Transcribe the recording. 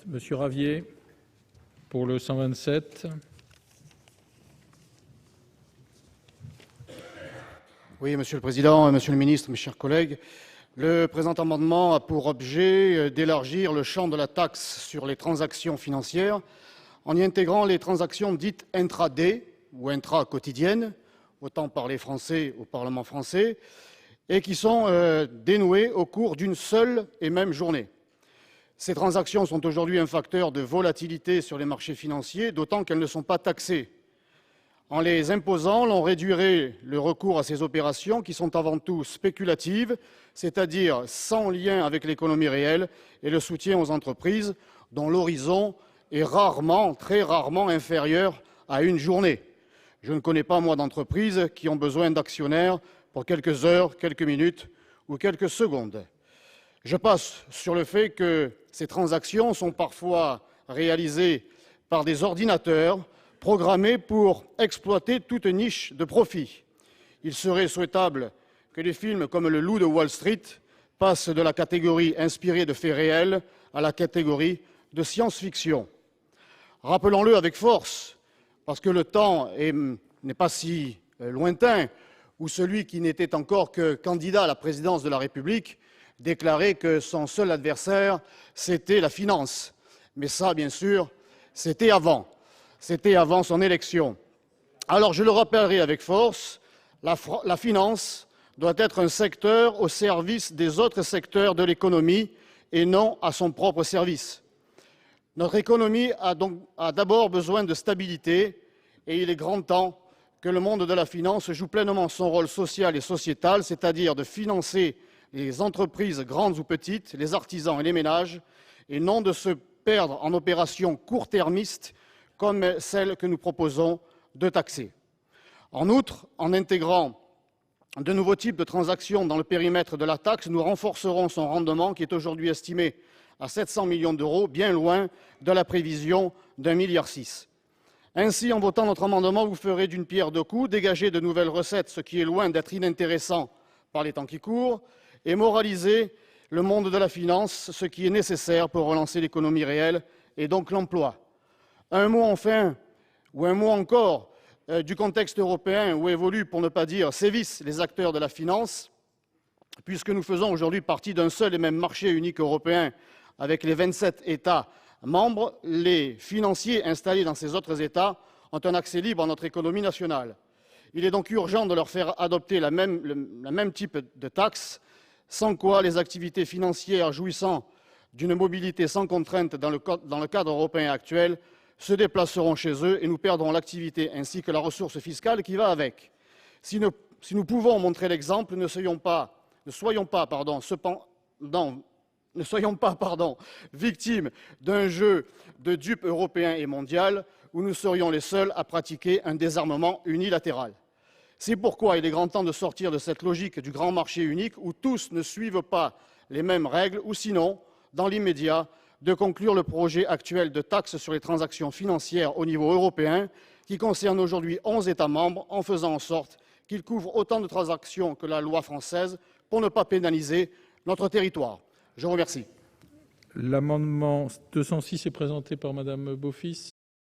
Monsieur Ravier, pour le 127. Oui, Monsieur le Président, Monsieur le Ministre, mes chers collègues, le présent amendement a pour objet d'élargir le champ de la taxe sur les transactions financières en y intégrant les transactions dites intra-day ou intra-quotidiennes, autant parler français au Parlement français, et qui sont dénouées au cours d'une seule et même journée. Ces transactions sont aujourd'hui un facteur de volatilité sur les marchés financiers, d'autant qu'elles ne sont pas taxées. En les imposant, l'on réduirait le recours à ces opérations qui sont avant tout spéculatives, c'est-à-dire sans lien avec l'économie réelle et le soutien aux entreprises dont l'horizon est rarement, très rarement inférieur à une journée. Je ne connais pas, moi, d'entreprises qui ont besoin d'actionnaires pour quelques heures, quelques minutes ou quelques secondes. Je passe sur le fait que ces transactions sont parfois réalisées par des ordinateurs programmés pour exploiter toute niche de profit. Il serait souhaitable que les films comme Le Loup de Wall Street passent de la catégorie inspirée de faits réels à la catégorie de science-fiction. Rappelons-le avec force, parce que le temps n'est pas si lointain, où celui qui n'était encore que candidat à la présidence de la République déclarait que son seul adversaire, c'était la finance. Mais ça, bien sûr, c'était avant son élection. Alors, je le rappellerai avec force, la finance doit être un secteur au service des autres secteurs de l'économie et non à son propre service. Notre économie a d'abord besoin de stabilité et il est grand temps que le monde de la finance joue pleinement son rôle social et sociétal, c'est-à-dire de financer les entreprises grandes ou petites, les artisans et les ménages, et non de se perdre en opérations court-termistes comme celle que nous proposons de taxer. En outre, en intégrant de nouveaux types de transactions dans le périmètre de la taxe, nous renforcerons son rendement qui est aujourd'hui estimé à 700 millions d'euros, bien loin de la prévision d'1,6 milliard. Ainsi, en votant notre amendement, vous ferez d'une pierre deux coups, dégager de nouvelles recettes, ce qui est loin d'être inintéressant par les temps qui courent, et moraliser le monde de la finance, ce qui est nécessaire pour relancer l'économie réelle et donc l'emploi. Un mot enfin, ou un mot encore, du contexte européen où évoluent, pour ne pas dire sévissent, les acteurs de la finance, puisque nous faisons aujourd'hui partie d'un seul et même marché unique européen avec les 27 États membres, les financiers installés dans ces autres États ont un accès libre à notre économie nationale. Il est donc urgent de leur faire adopter le même type de taxe, sans quoi les activités financières jouissant d'une mobilité sans contrainte dans le cadre européen actuel se déplaceront chez eux et nous perdrons l'activité ainsi que la ressource fiscale qui va avec. Si nous pouvons montrer l'exemple, ne soyons pas victimes d'un jeu de dupes européen et mondial où nous serions les seuls à pratiquer un désarmement unilatéral. C'est pourquoi il est grand temps de sortir de cette logique du grand marché unique où tous ne suivent pas les mêmes règles ou sinon, dans l'immédiat, de conclure le projet actuel de taxe sur les transactions financières au niveau européen qui concerne aujourd'hui 11 États membres en faisant en sorte qu'il couvre autant de transactions que la loi française pour ne pas pénaliser notre territoire. Je vous remercie. L'amendement 206 est présenté par Madame Beaufils.